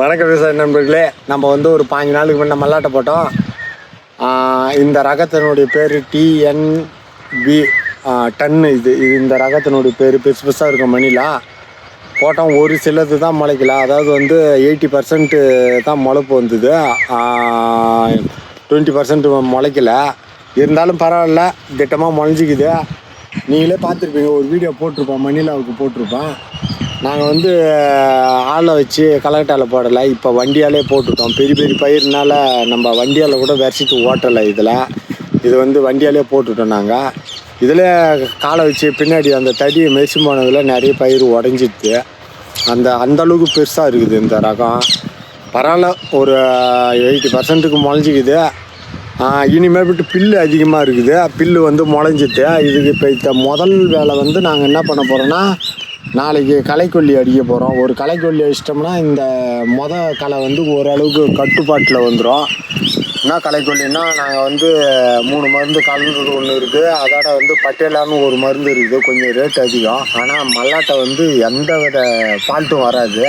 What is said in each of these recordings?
வணக்கம் விவசாய நண்பர்களே. நம்ம ஒரு 5 நாளுக்கு முன்ன மல்லாட்டை போட்டோம். இந்த ரகத்தினுடைய பேர் TNB டன்னு. இது இந்த ரகத்தினுடைய பேர் பெருசு பெருசாக இருக்கும். மணிலா போட்டோம். ஒரு சிலது தான் முளைக்கல. அதாவது 80% தான் முளைப்பு வந்தது, 20% முளைக்கல. இருந்தாலும் பரவாயில்ல, திட்டமாக முளைஞ்சிக்குது. நீங்களே பார்த்துருப்பீங்க, ஒரு வீடியோ போட்டிருப்போம், மணிலாவுக்கு போட்டிருப்போம். நாங்கள் ஆளை வச்சு கலெக்டாவில் போடலை, இப்போ வண்டியாலே போட்டுட்டோம். பெரிய பெரிய பயிர்னால நம்ம வண்டியால் கூட விரசிட்டு ஓட்டலை. இது வண்டியாலே போட்டுட்டோம். நாங்கள் இதில் காலை வச்சு பின்னாடி அந்த தடி மெரிச்சு போனதில் நிறைய பயிர் உடஞ்சிடுது. அந்தளவுக்கு பெருசாக இருக்குது இந்த ரகம். பரவாயில்ல, ஒரு 80%க்கு முளைஞ்சிக்குது. இனிமேல்ட்டு பில்லு அதிகமாக இருக்குது. பில்லு முளைஞ்சிட்டு இதுக்கு இப்போ இந்த முதல் வேலை நாங்கள் என்ன பண்ண போகிறோன்னா, நாளைக்கு களைக்கொல்லி அடிக்க போகிறோம். ஒரு களைக்கொல்லி அடிச்சிட்டோம்னா இந்த களை ஓரளவுக்கு கட்டுப்பாட்டில் வந்துடும். என்ன களைக்கொல்லின்னா, நாங்கள் 3 மருந்து கலந்தது ஒன்று இருக்குது. அதோட பட்டேலான்னு ஒரு மருந்து இருக்குது, கொஞ்சம் ரேட் அதிகம். ஆனால் மல்லாட்டை எந்த வித ஃபால்ட்டும் வராது,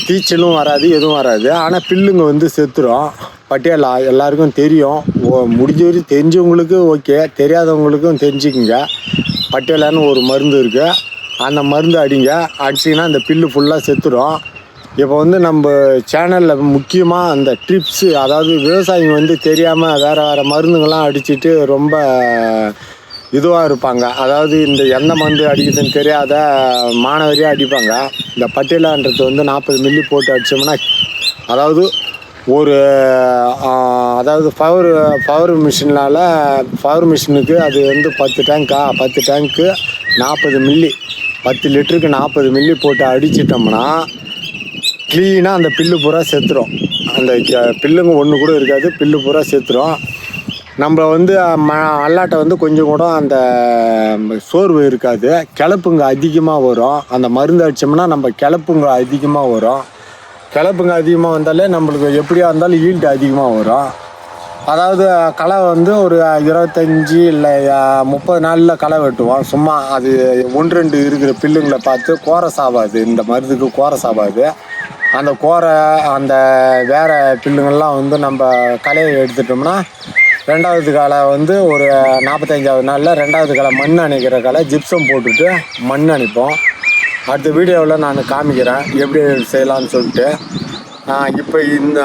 தீச்சலும் வராது, எதுவும் வராது. ஆனால் பில்லுங்க செத்துரும். பட்டேலா எல்லாருக்கும் தெரியும். முடிஞ்ச வரைக்கும் தெரிஞ்சவங்களுக்கு ஓகே, தெரியாதவங்களுக்கும் தெரிஞ்சுக்குங்க. பட்டேலான்னு ஒரு மருந்து இருக்குது, அந்த மருந்து அடிங்க. அடிச்சிங்கன்னா அந்த பில்லு ஃபுல்லாக செத்துடும். இப்போ நம்ம சேனலில் முக்கியமாக அந்த ட்ரிப்ஸு, அதாவது விவசாயிங்க தெரியாமல் வேறு மருந்துங்கள்லாம் அடிச்சுட்டு ரொம்ப இதுவாக இருப்பாங்க. அதாவது இந்த எந்த மருந்து அடிக்குதுன்னு தெரியாத மாணவரியாக அடிப்பாங்க. இந்த பட்டேலான்றது 40 மில்லி போட்டு அடித்தோம்னா, அதாவது பவர் மிஷினுக்கு அது 10 டேங்க்கு 40 மில்லி, 10 லிட்டருக்கு 40 மில்லி போட்டு அடிச்சிட்டோம்னா க்ளீனாக அந்த பில்லு பூரா செத்துரும். அந்த பில்லுங்க ஒன்று கூட இருக்காது, பில்லு பூரா செத்துரும். நம்ம மல்லாட்டை கொஞ்சம் கூட அந்த சோர்வு இருக்காது. கிளப்புங்க அதிகமாக வரும். அந்த மருந்து அடித்தோம்னா நம்ம கிளப்புங்க அதிகமாக வரும். கிளப்புங்க அதிகமாக வந்தாலே நம்மளுக்கு எப்படியா இருந்தாலும் ஈல்டு அதிகமாக வரும். அதாவது களை ஒரு 25 இல்லை 30 நாளில் களை வெட்டுவோம். சும்மா அது 1-2 இருக்கிற பில்லுங்களை பார்த்து கோரஸ் ஆகாது. இந்த மருந்துக்கு கோரஸ் ஆகாது. அந்த அந்த வேறு பில்லுங்கள்லாம் நம்ம களையை எடுத்துட்டோம்னா, ரெண்டாவது களை ஒரு 45வது நாளில் ரெண்டாவது களை மண் அணைக்கிற களை ஜிப்சம் போட்டுட்டு மண் அணைப்போம். அடுத்த வீடியோவில் நான் காமிக்கிறேன் எப்படி செய்யலான்னு சொல்லிட்டு. இப்போ இந்த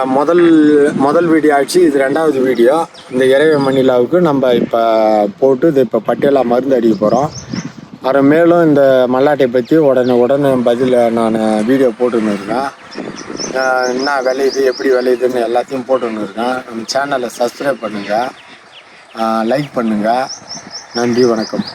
முதல் வீடியோ ஆச்சு, இது 2வது வீடியோ. இந்த இறைவை மணிலாவுக்கு நம்ம இப்போ போட்டு இப்போ பட்டேலா மருந்து அடிக்க போகிறோம். அப்புறம் மேலும் இந்த மல்லாட்டை பற்றி உடனே பதில் நான் வீடியோ போட்டுன்னு இருக்கேன். என்ன விளையுது, எப்படி விளையுதுன்னு எல்லாத்தையும் போட்டுன்னு இருக்கேன். நம்ம சேனலை சப்ஸ்கிரைப் பண்ணுங்கள், லைக் பண்ணுங்கள். நன்றி, வணக்கம்.